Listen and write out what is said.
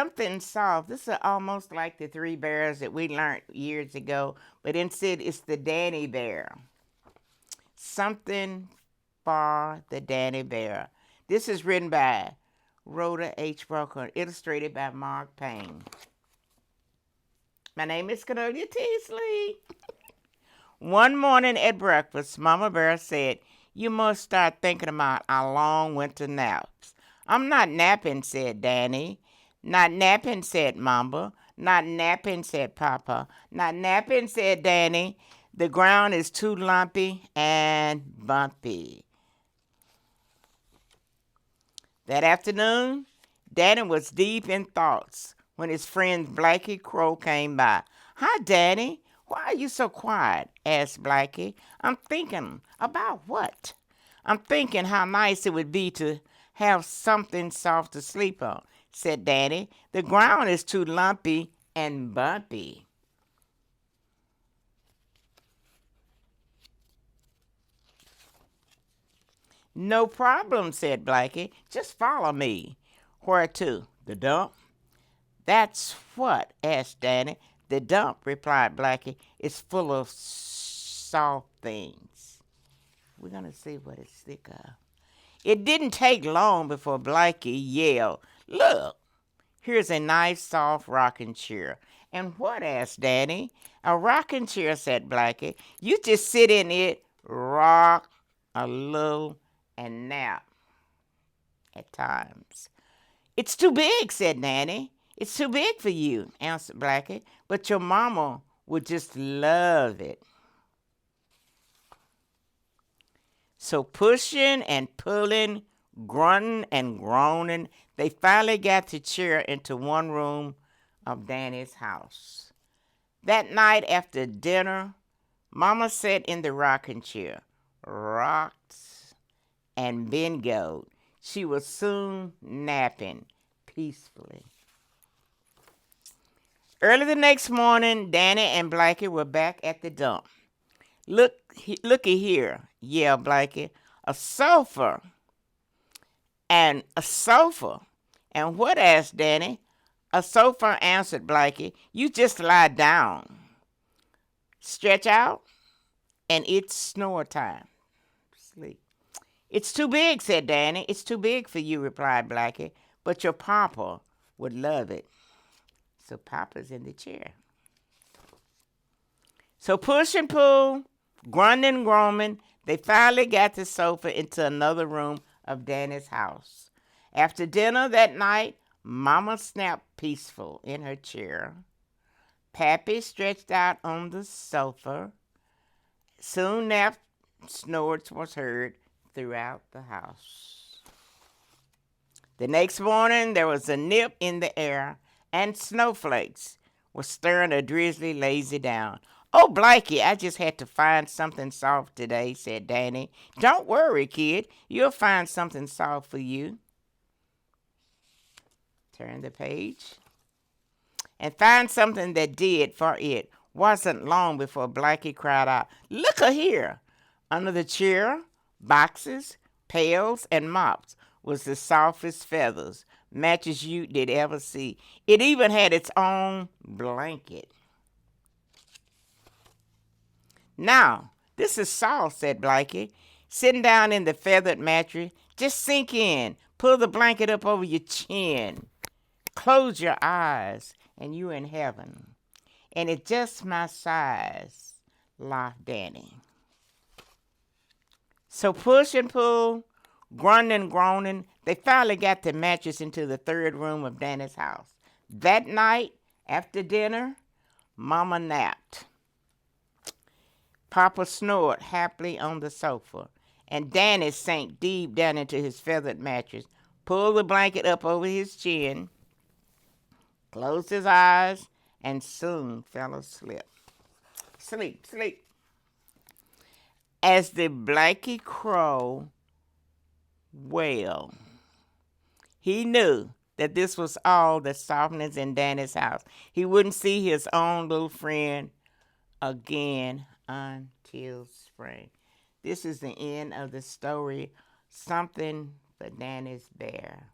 Something soft. This is almost like the three bears that we learned years ago, but instead it's the Danny Bear. Something for the Danny Bear. This is written by Rhoda H. Broker, illustrated by Mark Payne. My name is Cornelia Teasley. One morning at breakfast, Mama Bear said, "You must start thinking about our long winter naps." "I'm not napping," said Danny. "Not napping," said Mama. "Not napping," said Papa. "Not napping," said Danny. "The ground is too lumpy and bumpy." That afternoon, Danny was deep in thoughts when his friend Blackie Crow came by. "Hi, Danny. Why are you so quiet?" asked Blackie. "I'm thinking." "About what?" "I'm thinking how nice it would be to have something soft to sleep on," said Danny. "The ground is too lumpy and bumpy." "No problem," said Blackie. "Just follow me." "Where to?" "The dump." "That's what?" asked Danny. "The dump," replied Blackie, "is full of soft things." We're going to see what it's thick of. It didn't take long before Blackie yelled, "Look, here's a nice soft rocking chair." "And what?" asked Danny. "A rocking chair," said Blackie. "You just sit in it, rock a little, and nap at times." "It's too big," said Danny. "It's too big for you," answered Blackie. "But your mama would just love it." So pushing and pulling, grunting and groaning, they finally got the chair into one room of Danny's house. That night after dinner, Mama sat in the rocking chair, rocked and bingoed. She was soon napping peacefully. Early the next morning, Danny and Blackie were back at the dump. Looky here," yelled Blackie. "A sofa." "And a sofa." "And what?" asked Danny. "A sofa," answered Blackie. "You just lie down, stretch out, and it's snore time. Sleep." "It's too big," said Danny. "It's too big for you," replied Blackie. "But your papa would love it." So Papa's in the chair. So push and pull, grunting and groaning, they finally got the sofa into another room of Danny's house. After dinner that night, Mama snapped peaceful in her chair. Pappy stretched out on the sofa. Soon nap snores was heard throughout the house. The next morning there was a nip in the air, and snowflakes were stirring a drizzly lazy down. "Oh, Blackie, I just had to find something soft today," said Danny. "Don't worry, kid. You'll find something soft for you." Turn the page. And find something that did for it. Wasn't long before Blackie cried out, "Look-a here!" Under the chair, boxes, pails, and mops was the softest feathers, matches you did ever see. It even had its own blanket. "Now, this is soft," said Blackie, sitting down in the feathered mattress. "Just sink in. Pull the blanket up over your chin. Close your eyes, and you're in heaven. And it's just my size," laughed Danny. So push and pull, grunting and groaning, they finally got the mattress into the third room of Danny's house. That night, after dinner, Mama napped. Papa snored happily on the sofa, and Danny sank deep down into his feathered mattress, pulled the blanket up over his chin, closed his eyes, and soon fell asleep. Sleep, sleep. As the Blackie Crow wailed, he knew that this was all the softness in Danny's house. He wouldn't see his own little friend again until spring. This is the end of the story, Something for Danny's Bear.